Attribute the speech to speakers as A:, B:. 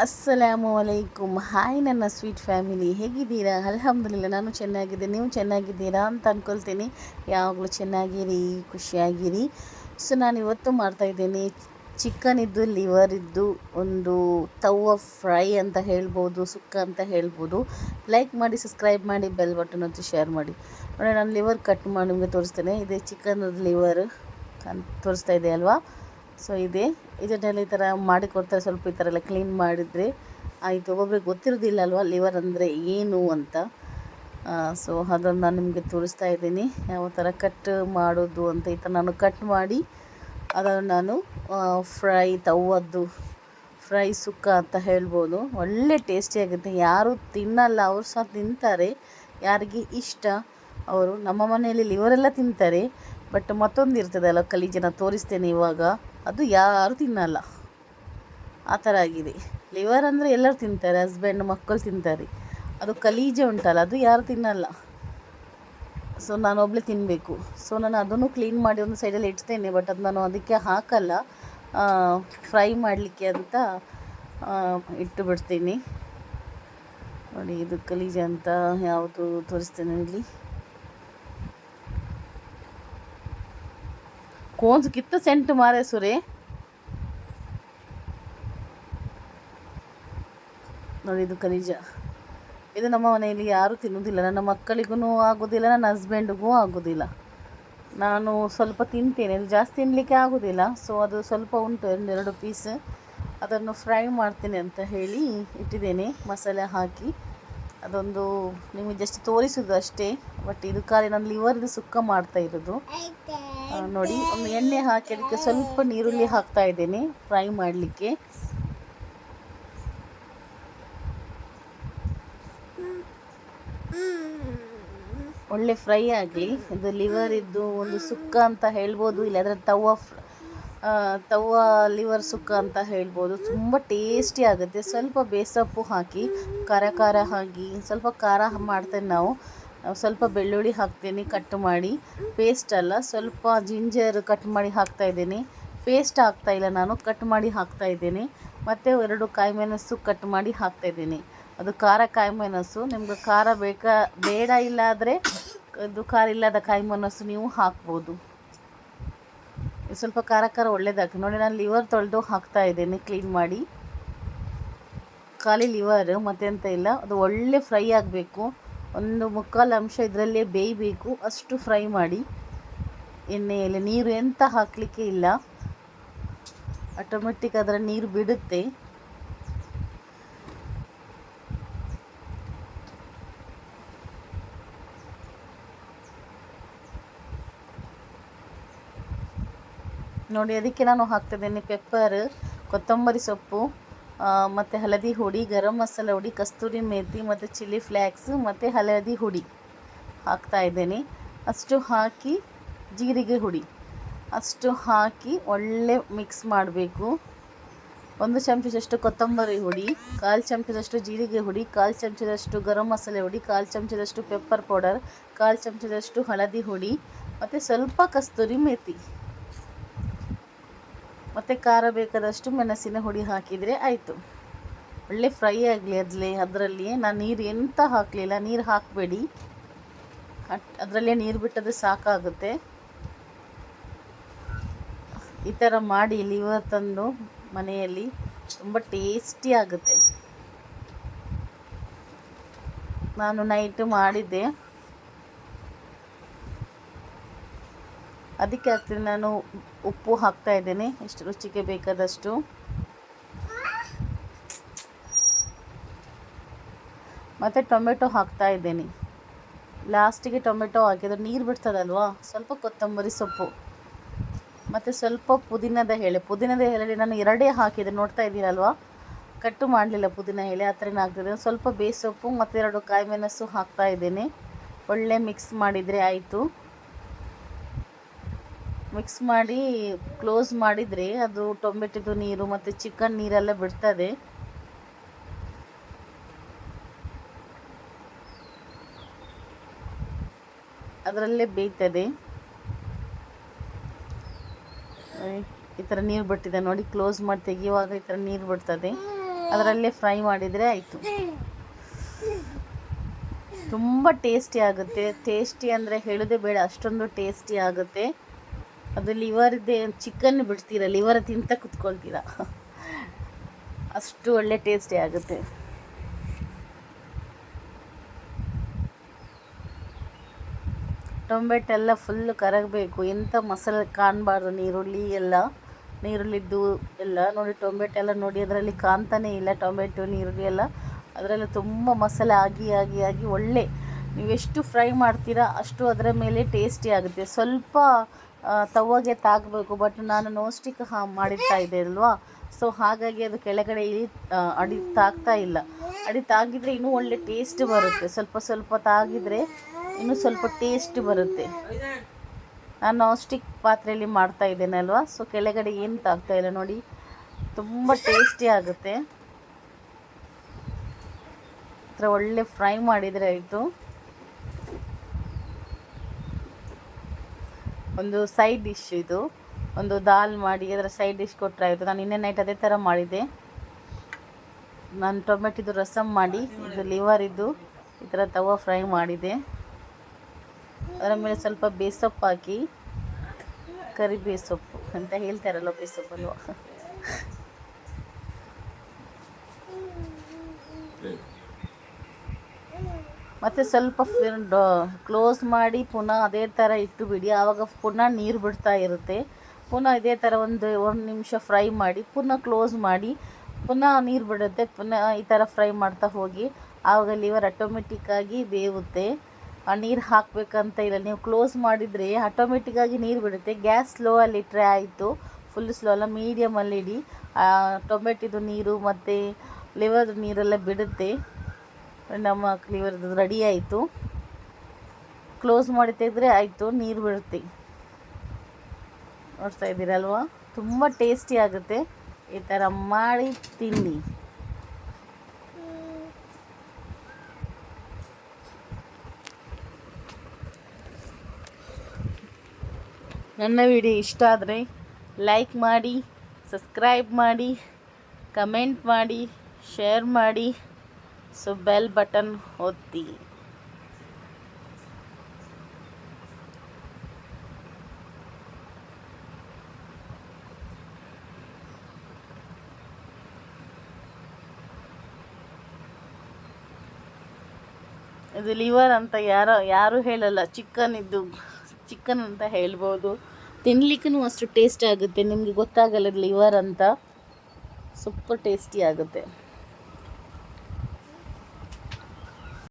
A: ಅಸ್ಸಲಾಮು ಅಲೈಕುಮ್. Hi ನನ್ನ sweet family, ಹೇಗಿದ್ದೀರಾ? ಅಲ್ಹಮ್ದುಲಿಲ್ಲ, ನಾನು ಚೆನ್ನಾಗಿದ್ದೀನಿ. ನೀವು ಚೆನ್ನಾಗಿದ್ದೀರಾ ಅಂತ ಅಂದ್ಕೊಳ್ತೀನಿ. ಯಾವಾಗಲೂ ಚೆನ್ನಾಗಿರಿ, ಖುಷಿಯಾಗಿರಿ. ಸೊ ನಾನು ಇವತ್ತು ಮಾಡ್ತಾಯಿದ್ದೀನಿ ಚಿಕನ್ ಇದ್ದು, ಲಿವರ್ ಇದ್ದು ಒಂದು ತವ್ವ ಫ್ರೈ ಅಂತ ಹೇಳ್ಬೋದು, ಸುಕ್ಕ ಅಂತ ಹೇಳ್ಬೋದು. ಲೈಕ್ ಮಾಡಿ, ಸಬ್ಸ್ಕ್ರೈಬ್ ಮಾಡಿ, ಬೆಲ್ ಬಟನ್ ಒತ್ತಿ ಶೇರ್ ಮಾಡಿ. ನೋಡಿ, ನಾನು ಲಿವರ್ ಕಟ್ ಮಾಡಿ ನಿಮಗೆ ತೋರಿಸ್ತೇನೆ. ಇದೇ ಚಿಕನ್ ಲಿವರ್ ಅಂತ ತೋರಿಸ್ತಾ ಇದೆ ಅಲ್ವಾ. ಸೊ ಇದನ್ನೆಲ್ಲ ಈ ಥರ ಮಾಡಿಕೊಡ್ತಾರೆ. ಸ್ವಲ್ಪ ಈ ಥರ ಎಲ್ಲ ಕ್ಲೀನ್ ಮಾಡಿದರೆ ಆಯಿತು. ಒಬ್ಬೊಬ್ರಿಗೆ ಗೊತ್ತಿರೋದಿಲ್ಲ ಅಲ್ವಾ ಲಿವರ್ ಅಂದರೆ ಏನು ಅಂತ. ಸೊ ಅದನ್ನು ನಾನು ನಿಮಗೆ ತೋರಿಸ್ತಾ ಇದ್ದೀನಿ ಯಾವ ಥರ ಕಟ್ ಮಾಡೋದು ಅಂತ. ಈ ಥರ ನಾನು ಕಟ್ ಮಾಡಿ ಅದನ್ನು ನಾನು ತವ್ವದ್ದು ಫ್ರೈ ಸುಕ್ಕ ಅಂತ ಹೇಳ್ಬೋದು. ಒಳ್ಳೆ ಟೇಸ್ಟಿಯಾಗುತ್ತೆ. ಯಾರು ತಿನ್ನಲ್ಲ ಅವರು ಸಹ ತಿಂತಾರೆ, ಯಾರಿಗೆ ಇಷ್ಟ ಅವರು. ನಮ್ಮ ಮನೆಯಲ್ಲಿ ಲಿವರೆಲ್ಲ ತಿಂತಾರೆ, ಬಟ್ ಮತ್ತೊಂದು ಇರ್ತದೆ ಅಲ್ಲ ಕಲೀಜನ ತೋರಿಸ್ತೇನೆ ಇವಾಗ. ಅದು ಯಾರು ತಿನ್ನಲ್ಲ, ಆ ಥರ ಆಗಿದೆ. ಲಿವರ್ ಅಂದರೆ ಎಲ್ಲರೂ ತಿಂತಾರೆ, ಹಸ್ಬೆಂಡ್ ಮಕ್ಕಳು ತಿಂತಾರೆ. ಅದು ಕಲೀಜೆ ಉಂಟಲ್ಲ, ಅದು ಯಾರು ತಿನ್ನಲ್ಲ. ಸೊ ನಾನು ಒಬ್ಬಳೇ ತಿನ್ನಬೇಕು. ಸೊ ನಾನು ಅದನ್ನು ಕ್ಲೀನ್ ಮಾಡಿ ಒಂದು ಸೈಡಲ್ಲಿ ಇಡ್ತೇನೆ, ಬಟ್ ಅದು ನಾನು ಅದಕ್ಕೆ ಹಾಕಲ್ಲ, ಫ್ರೈ ಮಾಡಲಿಕ್ಕೆ ಅಂತ ಇಟ್ಟು ಬಿಡ್ತೀನಿ. ನೋಡಿ, ಇದು ಕಲೀಜೆ ಅಂತ ಯಾವುದು ತೋರಿಸ್ತೇನೆ ಇಲ್ಲಿ. ಕೋನ್ಸ್ ಕಿತ್ತ ಸೆಂಟ್ ಮಾರೆ ಸುರೇ. ನೋಡಿ, ಇದು ಕಲೀಜ. ಇದು ನಮ್ಮ ಮನೆಯಲ್ಲಿ ಯಾರೂ ತಿನ್ನೋದಿಲ್ಲ. ನನ್ನ ಮಕ್ಕಳಿಗೂ ಆಗೋದಿಲ್ಲ, ನನ್ನ ಹಸ್ಬೆಂಡಿಗೂ ಆಗೋದಿಲ್ಲ. ನಾನು ಸ್ವಲ್ಪ ತಿಂತೇನೆ, ಅದು ಜಾಸ್ತಿ ತಿನ್ನಲಿಕ್ಕೆ ಆಗೋದಿಲ್ಲ. ಸೊ ಅದು ಸ್ವಲ್ಪ ಉಂಟು, ಎರಡು ಪೀಸ್. ಅದನ್ನು ಫ್ರೈ ಮಾಡ್ತೀನಿ ಅಂತ ಹೇಳಿ ಇಟ್ಟಿದ್ದೇನೆ, ಮಸಾಲೆ ಹಾಕಿ. ಅದೊಂದು ನಿಮಗೆ ಜಸ್ಟ್ ತೋರಿಸೋದು ಅಷ್ಟೇ. ಬಟ್ ಇದು ಖಾಲಿ ನಾನು ಲಿವರ್ದು ಸುಕ್ಕ ಮಾಡ್ತಾ ಇರೋದು. ನೋಡಿ, ಒಂದು ಎಣ್ಣೆ ಹಾಕಿ ಅದಕ್ಕೆ ಸ್ವಲ್ಪ ನೀರುಳ್ಳಿ ಹಾಕ್ತಾ ಇದ್ದೇನೆ ಫ್ರೈ ಮಾಡಲಿಕ್ಕೆ. ಒಳ್ಳೆ ಫ್ರೈ ಆಗಲಿ. ಇದು ಲಿವರ್ ಇದ್ದು ಒಂದು ಸುಕ್ಕ ಅಂತ ಹೇಳ್ಬೋದು, ಇಲ್ಲಾಂದರೆ ತವ್ವ ಲಿವರ್ ಸುಕ್ಕ ಅಂತ ಹೇಳ್ಬೋದು. ತುಂಬ ಟೇಸ್ಟಿ ಆಗುತ್ತೆ. ಸ್ವಲ್ಪ ಬೇಸಪ್ಪು ಹಾಕಿ ಖಾರ ಹಾಕಿ ಸ್ವಲ್ಪ ಖಾರ ಮಾಡ್ತೇನೆ ನಾವು. ಸ್ವಲ್ಪ ಬೆಳ್ಳುಳ್ಳಿ ಹಾಕ್ತೇನೆ ಕಟ್ ಮಾಡಿ, ಪೇಸ್ಟ್ ಅಲ್ಲ, ಸ್ವಲ್ಪ ಜಿಂಜರ್ ಕಟ್ ಮಾಡಿ ಹಾಕ್ತಾ ಇದ್ದೇನೆ. ಪೇಸ್ಟ್ ಹಾಕ್ತಾ ಇಲ್ಲ ನಾನು, ಕಟ್ ಮಾಡಿ ಹಾಕ್ತಾ ಇದ್ದೇನೆ. ಮತ್ತು 2 ಕಾಯಿ ಮೆಣಸು ಕಟ್ ಮಾಡಿ ಹಾಕ್ತಾ ಇದ್ದೀನಿ. ಅದು ಖಾರ ಕಾಯಿ ಮೆಣಸು. ನಿಮ್ಗೆ ಖಾರ ಬೇಡ ಇಲ್ಲಾದರೆ ಇದು ಖಾರ ಇಲ್ಲದ ಕಾಯಿ ಮೆಣಸು ನೀವು ಹಾಕ್ಬೋದು. ಸ್ವಲ್ಪ ಖಾರ ಒಳ್ಳೇದಾಗ್ತದೆ. ನೋಡಿ, ನಾನು ಲಿವರ್ ತೊಳೆದು ಹಾಕ್ತಾ ಇದ್ದೇನೆ ಕ್ಲೀನ್ ಮಾಡಿ. ಖಾಲಿ ಲಿವರ್, ಮತ್ತೆಂತ ಇಲ್ಲ. ಅದು ಒಳ್ಳೆ ಫ್ರೈ ಆಗಬೇಕು. ಒಂದು 3/4 ಅಂಶ ಇದರಲ್ಲೇ ಬೇಯಬೇಕು, ಅಷ್ಟು ಫ್ರೈ ಮಾಡಿ ಎಣ್ಣೆಯಲ್ಲಿ. ನೀರು ಎಂತ ಹಾಕಲಿಕ್ಕೆ ಇಲ್ಲ, ಆಟೋಮೆಟಿಕ್ ಅದರ ನೀರು ಬಿಡುತ್ತೆ. ನೋಡಿ, ಅದಕ್ಕೆ ನಾನು ಹಾಕ್ತಿದ್ದೇನೆ ಪೆಪ್ಪರ್, ಕೊತ್ತಂಬರಿ ಸೊಪ್ಪು, ಮತ್ತು ಹಳದಿ ಹುಡಿ, ಗರಂ ಮಸಾಲ ಹುಡಿ, ಕಸ್ತೂರಿ ಮೇಥಿ ಮತ್ತು ಚಿಲ್ಲಿ ಫ್ಲೇಕ್ಸ್ ಮತ್ತು ಹಳದಿ ಹುಡಿ ಹಾಕ್ತಾ ಇದ್ದೇನೆ. ಅಷ್ಟು ಹಾಕಿ ಜೀರಿಗೆ ಹುಡಿ ಅಷ್ಟು ಹಾಕಿ ಒಳ್ಳೆ ಮಿಕ್ಸ್ ಮಾಡಬೇಕು. 1 ಚಮಚದಷ್ಟು ಕೊತ್ತಂಬರಿ ಹುಡಿ, 1/4 ಚಮಚದಷ್ಟು ಜೀರಿಗೆ ಹುಡಿ, 1/4 ಚಮಚದಷ್ಟು ಗರಂ ಮಸಾಲೆ ಹುಡಿ, 1/4 ಚಮಚದಷ್ಟು ಪೆಪ್ಪರ್ ಪೌಡರ್, 1/4 ಚಮಚದಷ್ಟು ಹಳದಿ ಹುಡಿ ಮತ್ತು ಸ್ವಲ್ಪ ಕಸ್ತೂರಿ ಮೇಥಿ ಮತ್ತು ಖಾರ ಬೇಕಾದಷ್ಟು ಮೆಣಸಿನ ಹುಡಿ ಹಾಕಿದರೆ ಆಯಿತು. ಒಳ್ಳೆ ಫ್ರೈ ಆಗಲಿ ಅದರಲ್ಲಿಯೇ. ನಾನು ನೀರು ಎಂತ ಹಾಕಲಿಲ್ಲ, ನೀರು ಹಾಕಬೇಡಿ, ಅದರಲ್ಲೇ ನೀರು ಬಿಟ್ಟರೆ ಸಾಕಾಗುತ್ತೆ. ಈ ಥರ ಮಾಡಿ ಲಿವರ್ ತಂದು ಮನೆಯಲ್ಲಿ ತುಂಬ ಟೇಸ್ಟಿ ಆಗುತ್ತೆ. ನಾನು ನೈಟ್ ಮಾಡಿದ್ದೆ, ಅದಕ್ಕೆ ಹಾಕ್ತೀನಿ. ನಾನು ಉಪ್ಪು ಹಾಕ್ತಾ ಇದ್ದೇನೆ, ಎಷ್ಟು ರುಚಿಗೆ ಬೇಕಾದಷ್ಟು. ಮತ್ತು ಟೊಮೆಟೊ ಹಾಕ್ತಾ ಇದ್ದೇನೆ. ಲಾಸ್ಟಿಗೆ ಟೊಮೆಟೊ ಹಾಕಿದ್ರೆ ನೀರು ಬಿಡ್ತದಲ್ವಾ. ಸ್ವಲ್ಪ ಕೊತ್ತಂಬರಿ ಸೊಪ್ಪು ಮತ್ತು ಸ್ವಲ್ಪ ಪುದೀನದ ಎಲೆ ನಾನು 2 ಹಾಕಿದೆ, ನೋಡ್ತಾ ಇದ್ದೀರಲ್ವಾ. ಕಟ್ಟು ಮಾಡಲಿಲ್ಲ ಪುದೀನ ಎಲೆ, ಆ ಥರನೇ ಹಾಕ್ತಿದ್ದೇನೆ. ಸ್ವಲ್ಪ ಬೇಸೊಪ್ಪು ಮತ್ತು 2 ಕಾಯಿ ಮೆಣಸು ಹಾಕ್ತಾ ಇದ್ದೇನೆ. ಒಳ್ಳೆ ಮಿಕ್ಸ್ ಮಾಡಿದರೆ ಆಯಿತು. ಮಿಕ್ಸ್ ಮಾಡಿ ಕ್ಲೋಸ್ ಮಾಡಿದರೆ ಅದು ಟೊಮೆಟೊದು ನೀರು ಮತ್ತು ಚಿಕನ್ ನೀರೆಲ್ಲ ಬಿಡ್ತದೆ. ಅದರಲ್ಲೇ ಬೇಯ್ತದೆ. ಈ ಥರ ನೀರು ಬಿಟ್ಟಿದೆ ನೋಡಿ. ಕ್ಲೋಸ್ ಮಾಡಿ ತೆಗೆಯುವಾಗ ಈ ಥರ ನೀರು ಬಿಡ್ತದೆ. ಅದರಲ್ಲೇ ಫ್ರೈ ಮಾಡಿದರೆ ಆಯಿತು. ತುಂಬ ಟೇಸ್ಟಿ ಆಗುತ್ತೆ. ಟೇಸ್ಟಿ ಅಂದರೆ ಹೇಳೋದೇ ಬೇಡ, ಅಷ್ಟೊಂದು ಟೇಸ್ಟಿ ಆಗುತ್ತೆ. ಅದು ಲಿವರ್ದೇ ಚಿಕನ್ ಬಿಡ್ತೀರ, ಲಿವರ್ ತಿಂತ ಕುತ್ಕೊಳ್ತೀರ, ಅಷ್ಟು ಒಳ್ಳೆ ಟೇಸ್ಟಿ ಆಗುತ್ತೆ. ಟೊಮೆಟೊ ಫುಲ್ಲು ಕರಗಬೇಕು, ಎಂಥ ಮಸಾಲೆ ಕಾಣಬಾರ್ದು. ನೀರುಳ್ಳಿದ್ದು ಎಲ್ಲ ನೋಡಿ, ಟೊಮೆಟೊ ಎಲ್ಲ ನೋಡಿ ಅದರಲ್ಲಿ ಕಾಣ್ತಾನೇ ಇಲ್ಲ. ಟೊಮೆಟೊ ನೀರುಳ್ಳಿ ಎಲ್ಲ ಅದರಲ್ಲಿ ತುಂಬ ಮಸಾಲೆ ಆಗಿ ಒಳ್ಳೆ, ನೀವೆಷ್ಟು ಫ್ರೈ ಮಾಡ್ತೀರಾ ಅಷ್ಟು ಅದರ ಮೇಲೆ ಟೇಸ್ಟಿ ಆಗುತ್ತೆ. ಸ್ವಲ್ಪ ತವಾಗೆ ತಾಗಬೇಕು, ಬಟ್ ನಾನು ನಾನ್ ಸ್ಟಿಕ್ ಮಾಡಿರ್ತಾ ಇದೆ ಅಲ್ವಾ, ಸೊ ಹಾಗಾಗಿ ಅದು ಕೆಳಗಡೆ ಅಡಿ ತಾಗ್ತಾ ಇಲ್ಲ. ಅಡಿ ತಾಗಿದರೆ ಇನ್ನೂ ಒಳ್ಳೆ ಟೇಸ್ಟ್ ಬರುತ್ತೆ. ಸ್ವಲ್ಪ ತಾಗಿದರೆ ಇನ್ನೂ ಸ್ವಲ್ಪ ಟೇಸ್ಟ್ ಬರುತ್ತೆ. ನಾನು ನಾನ್ ಸ್ಟಿಕ್ ಪಾತ್ರೆಯಲ್ಲಿ ಮಾಡ್ತಾ ಇದ್ದೇನೆ ಅಲ್ವಾ, ಸೊ ಕೆಳಗಡೆ ಏನು ತಾಗ್ತಾ ಇಲ್ಲ ನೋಡಿ, ತುಂಬ ಟೇಸ್ಟಿ ಆಗುತ್ತೆ. ಒಳ್ಳೆ ಫ್ರೈ ಮಾಡಿದರೆ ಆಯಿತು. ಒಂದು ಸೈಡ್ ಡಿಶ್ ಇದು, ಒಂದು ದಾಲ್ ಮಾಡಿ ಅದರ ಸೈಡ್ ಡಿಶ್ ಕೊಟ್ಟರೆ ಆಯಿತು. ನಾನು ನಿನ್ನೆ ನೈಟ್ ಅದೇ ಥರ ಮಾಡಿದ್ದೆ. ನಾನು ಟೊಮೆಟೊದು ರಸಮ್ ಮಾಡಿ, ಇದು ಲಿವರ್ ಇದ್ದು ಈ ಥರ ತವಾ ಫ್ರೈ ಮಾಡಿದೆ. ಅದರ ಮೇಲೆ ಸ್ವಲ್ಪ ಬೇಸೊಪ್ಪು ಹಾಕಿ, ಕರಿಬೇವು ಸೊಪ್ಪು ಅಂತ ಹೇಳ್ತಾರಲ್ಲ, ಬೇಸೊಪ್ಪಲ್ವ, ಮತ್ತು ಸ್ವಲ್ಪ ಕ್ಲೋಸ್ ಮಾಡಿ ಪುನಃ ಅದೇ ಥರ ಇಟ್ಟು ಬಿಡಿ. ಆವಾಗ ಪುನಃ ನೀರು ಬಿಡ್ತಾ ಇರುತ್ತೆ. ಪುನಃ ಇದೇ ಥರ ಒಂದು ನಿಮಿಷ ಫ್ರೈ ಮಾಡಿ, ಪುನಃ ಕ್ಲೋಸ್ ಮಾಡಿ, ಪುನಃ ನೀರು ಬಿಡುತ್ತೆ. ಪುನಃ ಈ ಥರ ಫ್ರೈ ಮಾಡ್ತಾ ಹೋಗಿ, ಆವಾಗ ಲಿವರ್ ಆಟೋಮೆಟಿಕ್ಕಾಗಿ ಬೇಯುತ್ತೆ. ನೀರು ಹಾಕಬೇಕಂತ ಇಲ್ಲ, ನೀವು ಕ್ಲೋಸ್ ಮಾಡಿದರೆ ಆಟೋಮೆಟಿಕ್ಕಾಗಿ ನೀರು ಬಿಡುತ್ತೆ. ಗ್ಯಾಸ್ ಸ್ಲೋ ಅಲ್ಲಿ ಇಟ್ಟರೆ ಆಯಿತು, ಫುಲ್ ಸ್ಲೋ ಅಲ್ಲ, ಮೀಡಿಯಮಲ್ಲಿ ಇಡಿ. ಟೊಮೆಟೊದು ನೀರು ಮತ್ತು ಲಿವರ್ದು ನೀರೆಲ್ಲ ಬಿಡುತ್ತೆ. ನಮ್ಮ ಲಿವರ್ದು ರೆಡಿ ಆಯಿತು. ಕ್ಲೋಸ್ ಮಾಡಿ ತೆಗೆದ್ರೆ ಆಯಿತು, ನೀರು ಬಿಡುತ್ತೆ. ನೋಡ್ತಾ ಇದ್ದೀರಲ್ವ, ತುಂಬ ಟೇಸ್ಟಿ ಆಗುತ್ತೆ. ಈ ಥರ ಮಾಡಿ ತಿನ್ನಿ. ನನ್ನ ವಿಡಿಯೋ ಇಷ್ಟ ಆದರೆ ಲೈಕ್ ಮಾಡಿ, ಸಬ್ಸ್ಕ್ರೈಬ್ ಮಾಡಿ, ಕಮೆಂಟ್ ಮಾಡಿ, ಶೇರ್ ಮಾಡಿ, ಸೊ ಬೆಲ್ ಬಟನ್ ಒತ್ತಿ. ಇದು ಲಿವರ್ ಅಂತ ಯಾರು ಹೇಳಲ್ಲ, ಚಿಕನ್ ಅಂತ ಹೇಳ್ಬೋದು. ತಿನ್ಲಿಕ್ಕೂ ಅಷ್ಟು ಟೇಸ್ಟ್ ಆಗುತ್ತೆ, ನಿಮಗೆ ಗೊತ್ತಾಗಲ್ಲ ಲಿವರ್ ಅಂತ, ಸೂಪರ್ ಟೇಸ್ಟಿ ಆಗುತ್ತೆ.